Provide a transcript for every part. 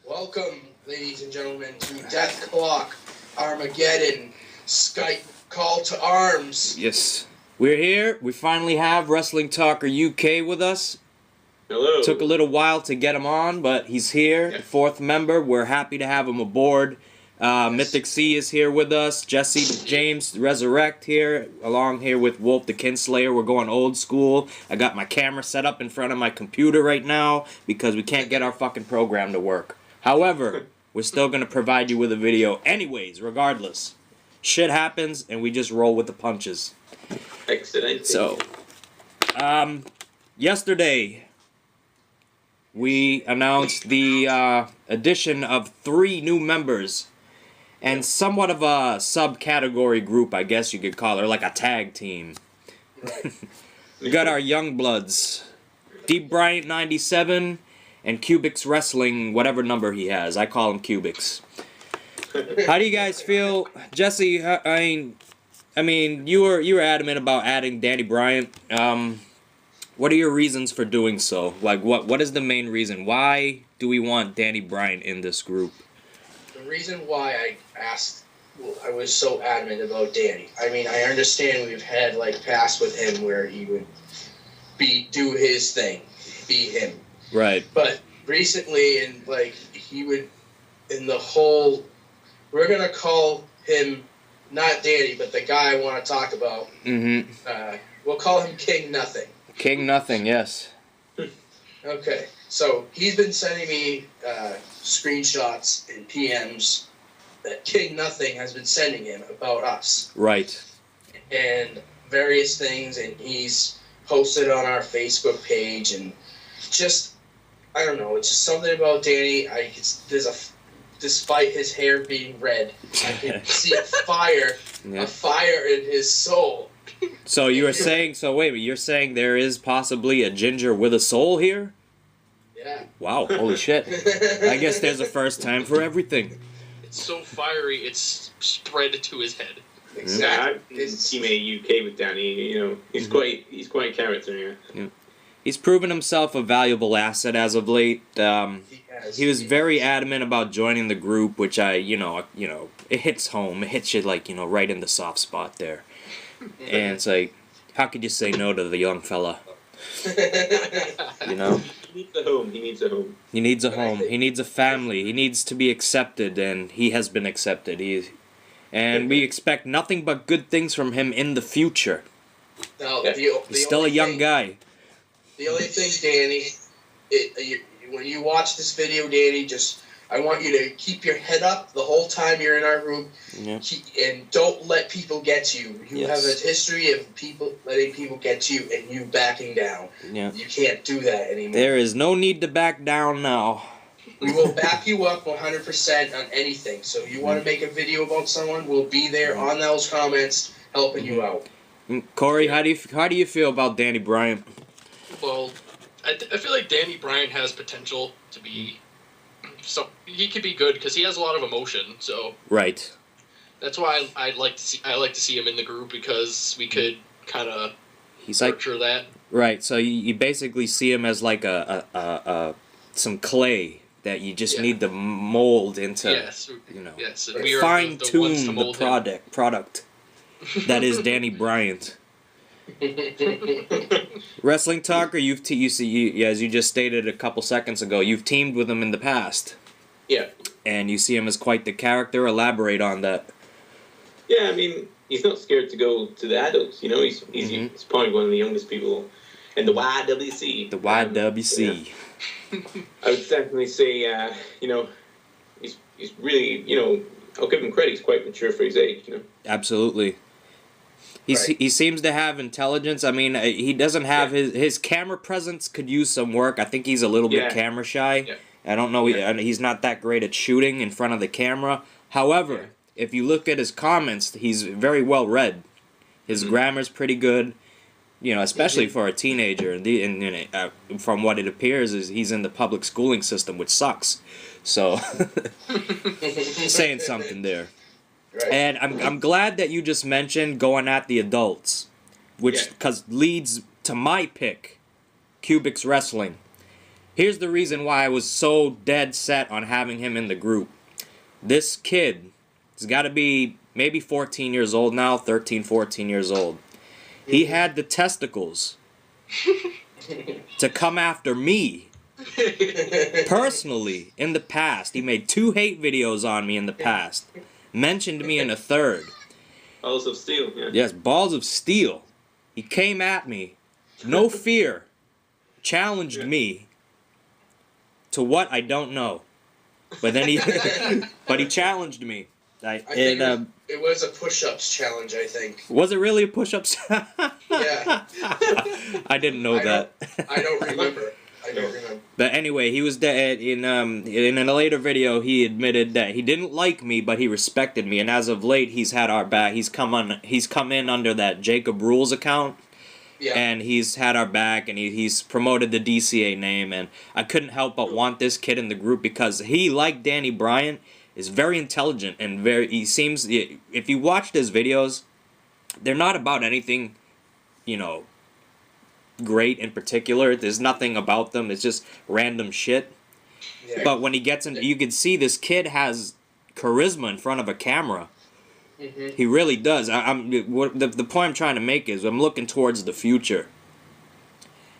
Welcome, ladies and gentlemen, to Death Clock, Armageddon, Skype Call to Arms. Yes. We're here. We finally have Wrestling Talker UK with us. Hello. Took a little while to get him on, but he's here, the fourth member. We're happy to have him aboard. Mythic C is here with us. Jesse James Resurrect here, along here with Wolf the Kinslayer. We're going old school. I got my camera set up in front of my computer right now because we can't get our fucking program to work. However, we're still going to provide you with a video anyways, regardless. Shit happens, and we just roll with the punches. Excellent. So, yesterday, we announced the addition of 3 new members and somewhat of a subcategory group, I guess you could call it, or like a tag team. We got our young bloods, Deep Bryant 97 and Cubics Wrestling, whatever number he has. I call him Cubics. How do you guys feel, Jesse? I mean, you were adamant about adding Danny Bryant. What are your reasons for doing so? Like, what is the main reason? Why do we want Danny Bryant in this group? The reason why I was so adamant about Danny. I mean, I understand we've had like past with him where he would do his thing, be him. Right. But recently, and like he would, in the whole, we're gonna call him not Danny, but the guy I want to talk about. Mm-hmm. We'll call him King Nothing. King Nothing, yes. Okay, so he's been sending me screenshots and PMs that King Nothing has been sending him about us. Right. And various things, and he's posted on our Facebook page, and just, I don't know, it's just something about Danny. Despite his hair being red, I can see a fire in his soul. So you were saying, wait a minute, you're saying there is possibly a ginger with a soul here? Yeah. Wow, holy shit. I guess there's a first time for everything. It's so fiery, it's spread to his head. Exactly. Yeah, teammate UK with Danny, you know, he's quite a character, yeah. He's proven himself a valuable asset as of late. He was very adamant about joining the group, which it hits home. It hits you like, right in the soft spot there. And it's like, how could you say no to the young fella? You know? He needs a home. He needs a home. He needs a home. He needs a family. He needs to be accepted, and he has been accepted. And we expect nothing but good things from him in the future. Now, he's still a young guy. The only thing, Danny, when you watch this video, Danny, I want you to keep your head up the whole time you're in our group, and don't let people get you. You have a history of letting people get you, and you backing down. Yeah. You can't do that anymore. There is no need to back down now. We will back you up 100% on anything. So if you want to make a video about someone, we'll be there on those comments helping you out. Corey, how do you feel about Danny Bryant? Well, I feel like Danny Bryant has potential to be. So he could be good because he has a lot of emotion. So right. That's why I like to see him in the group because we could kind of nurture that. Right. So you basically see him as like some clay that you just need to mold into. Fine tune the product that is Danny Bryant. Wrestling Talker, as you just stated a couple seconds ago, you've teamed with him in the past. Yeah. And you see him as quite the character. Elaborate on that. Yeah, I mean, he's not scared to go to the adults. You know, he's probably one of the youngest people in the YWC. The YWC. I would definitely say, he's really, I'll give him credit. He's quite mature for his age. Absolutely. He seems to have intelligence. I mean, he doesn't have his camera presence could use some work. I think he's a little bit camera shy. Yeah. I don't know. He's not that great at shooting in front of the camera. However, if you look at his comments, he's very well read. His grammar's pretty good. Especially for a teenager. And from what it appears, is he's in the public schooling system, which sucks. So, saying something there. Right. And I'm glad that you just mentioned going at the adults, which because leads to my pick, Cubics Wrestling. Here's the reason why I was so dead set on having him in the group. This kid has got to be maybe 14 years old now, 13, 14 years old. He had the testicles to come after me. Personally, in the past. He made 2 hate videos on me in the past. Mentioned me in a third. Balls of steel, yeah. Yes, balls of steel. He came at me. No fear. Challenged me to what I don't know. But then he but he challenged me. I think it was a push-ups challenge, I think. Was it really a push-ups? Yeah. I didn't know that. I don't remember. But anyway, he was dead in a later video. He admitted that he didn't like me, but he respected me. And as of late, he's had our back. He's come in under that Jacob Rules account. Yeah. And he's had our back, and he's promoted the DCA name. And I couldn't help but want this kid in the group because he, like Danny Bryant, is very intelligent and he seems, if you watched his videos, they're not about anything, great in particular. There's nothing about them. It's just random shit. Yeah. But when he gets in, you can see this kid has charisma in front of a camera. Mm-hmm. He really does. The point I'm trying to make is I'm looking towards the future.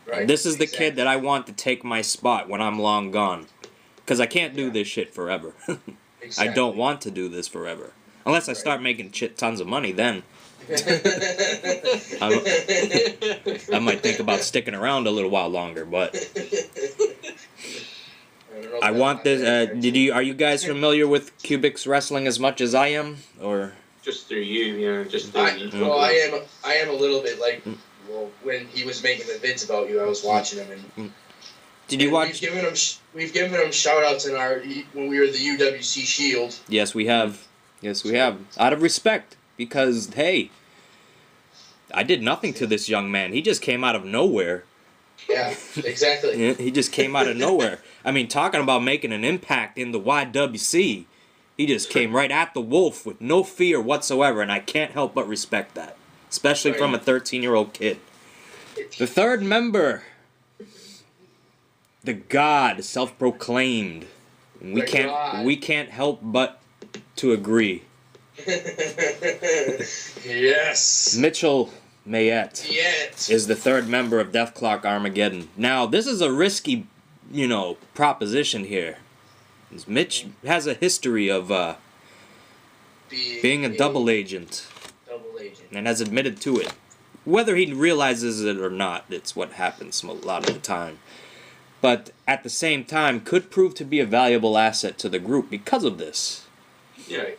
Right. This is the kid that I want to take my spot when I'm long gone. Because I can't do this shit forever. Exactly. I don't want to do this forever. Unless I start making tons of money, then I might think about sticking around a little while longer. But I want this. Are you guys familiar with Cubics Wrestling as much as I am, or just through you? Yeah, just through you. Well, I am a little bit like. Well, when he was making the vids about you, I was watching him and. Did you watch? We've given him shout outs when we were the UWC Shield. Yes, we have. Yes, we have. Out of respect, because hey, I did nothing to this young man. He just came out of nowhere. Yeah, exactly. He just came out of nowhere. I mean, talking about making an impact in the YWC, he just came right at the wolf with no fear whatsoever, and I can't help but respect that, especially from a 13-year-old kid. The third member. The God, self-proclaimed. We can't help but to agree. Yes. Mitchell Mayette is the third member of Death Clock Armageddon. Now, this is a risky, proposition here. Mitch has a history of being a double agent. And has admitted to it. Whether he realizes it or not, it's what happens a lot of the time. But at the same time, could prove to be a valuable asset to the group because of this. Yeah.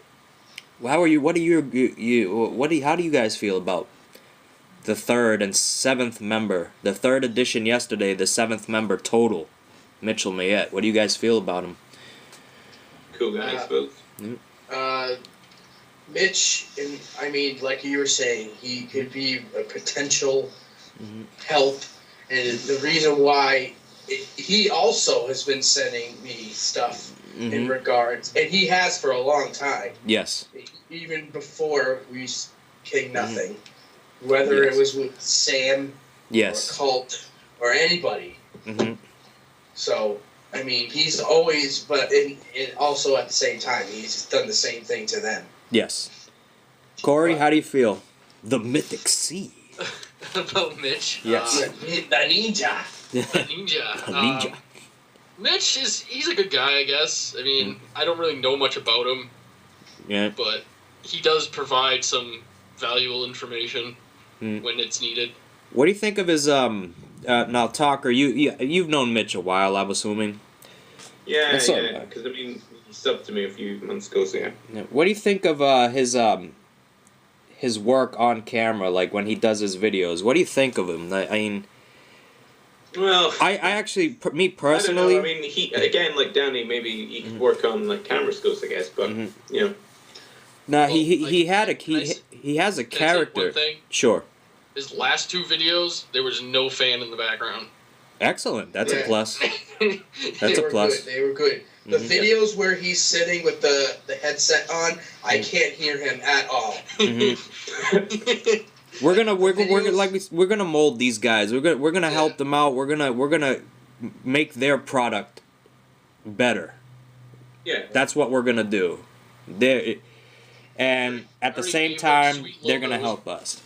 How do you guys feel about the third and seventh member? The third edition yesterday, the seventh member total, Mitchell Mayette. What do you guys feel about him? Cool guy, I suppose. Mitch, like you were saying, he could be a potential help, and the reason why. He also has been sending me stuff in regards, and he has for a long time. Yes. Even before we King Nothing, whether it was with Sam, or Cult, or anybody. So, he's always, but also at the same time, he's done the same thing to them. Yes. Corey, how do you feel? The Mythic Sea. About Mitch? Yes. The ninja. A ninja. Mitch he's a good guy, I guess. I don't really know much about him. Yeah. But he does provide some valuable information when it's needed. What do you think of his now Talker, you've known Mitch a while, I'm assuming. Yeah, because he subbed to me a few months ago, so yeah. What do you think of his work on camera, like when he does his videos? What do you think of him? Well, I actually, me personally... I don't know. He, again, like Danny, maybe he could work on, camera skills, I guess, but, No, he has a character. One thing? Sure. His last 2 videos, there was no fan in the background. Excellent. That's a plus. That's a plus. They were good. The videos where he's sitting with the headset on, I can't hear him at all. We're gonna mold these guys. We're gonna help them out. We're gonna make their product better. Yeah. That's what we're gonna do. And at the same time, they're gonna help us.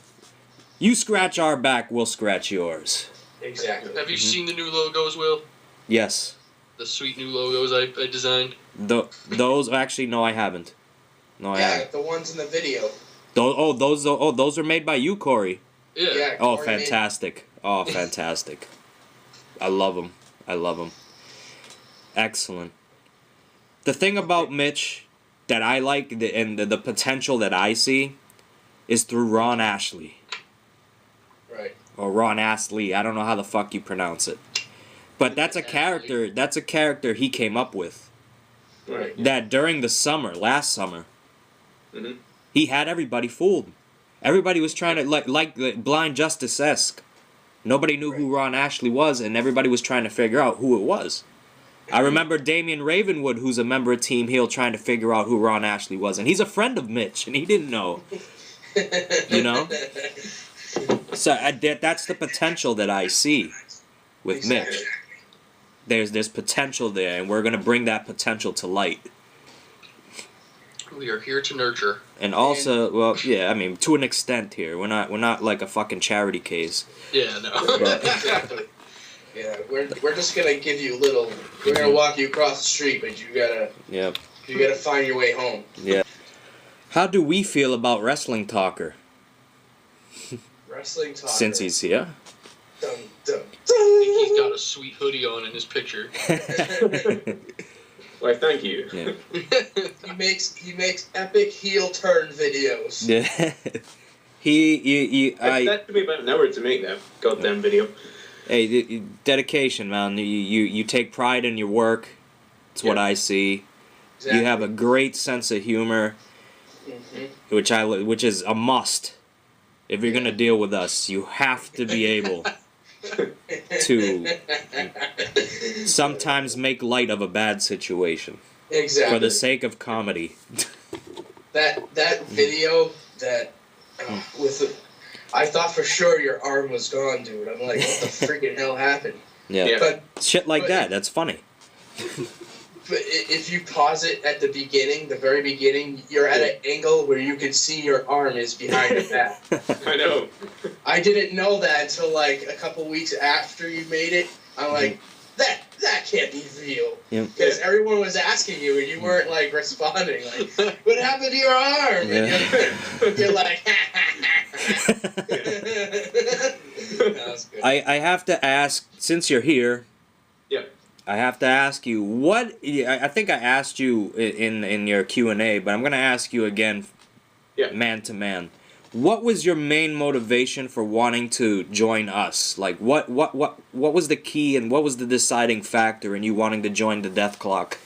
You scratch our back, we'll scratch yours. Exactly. Have you seen the new logos, Will? Yes. The sweet new logos I designed. Those actually, no, I haven't. No, I haven't. The ones in the video. Those are made by you, Corey. Yeah. Oh, fantastic. Oh, fantastic. I love them. I love them. Excellent. The thing about Mitch that I like and the potential that I see is through Ron Ashley. Right. Or Ron Astley. I don't know how the fuck you pronounce it. But that's a character. That's a character he came up with. Right. That during the summer, last summer, Mm-hmm. he had everybody fooled. Everybody was trying to like Blind Justice-esque. Nobody knew who Ron Ashley was, and everybody was trying to figure out who it was. I remember Damian Ravenwood, who's a member of Team Heel, trying to figure out who Ron Ashley was, and he's a friend of Mitch, and he didn't know. You know? So that's the potential that I see with Mitch. There's potential there, and we're gonna bring that potential to light. We are here to nurture. And also, well, yeah, I mean, to an extent here, we're not like a fucking charity case. Yeah, no. Exactly. Yeah, we're just gonna give you we're gonna walk you across the street, but you gotta find your way home. Yeah. How do we feel about Wrestling Talker? Wrestling Talker. Since he's here. Dun, dun, I think he's got a sweet hoodie on in his picture. Why, thank you. Yeah. He makes epic heel turn videos. Yeah. That took me about an hour to make that goddamn video. Hey, dedication, man. You take pride in your work. It's what I see. Exactly. You have a great sense of humor, which is a must. If you're gonna deal with us, you have to be able to sometimes make light of a bad situation. Exactly. For the sake of comedy. That video I thought for sure your arm was gone, dude. I'm like, what the freaking hell happened? Yeah. But shit like that, that's funny. But if you pause it at the very beginning, you're at an angle where you can see your arm is behind your back. I know. I didn't know that until like a couple weeks after you made it. I'm like, that can't be real. Because everyone was asking you and you weren't like responding. Like, what happened to your arm? Yeah. And you're like, that was good. I have to ask, since you're here. Yeah. I have to ask you what I think I asked you in your Q&A, but I'm gonna ask you again, man to man. What was your main motivation for wanting to join us? Like, what was the key and what was the deciding factor in you wanting to join the Death Clock?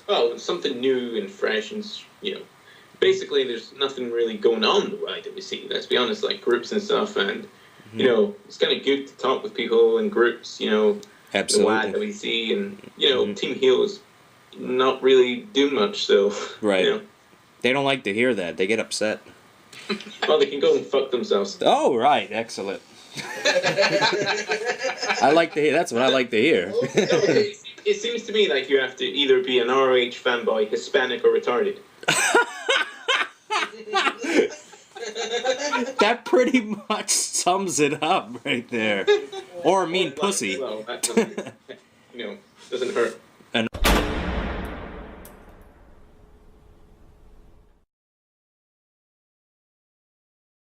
Well, something new and fresh, and basically there's nothing really going on the way that we see. Let's be honest, like groups and stuff, and it's kind of good to talk with people in groups. Absolutely. The wide that we see, and Team Heel is not really doing much, so right. They don't like to hear that. They get upset. Well, they can go and fuck themselves. Oh, right. Excellent. I like to hear. That's what I like to hear. It seems to me like you have to either be an ROH fanboy, Hispanic, or retarded. That pretty much sums it up right there. Or a mean pussy. Well, that doesn't hurt.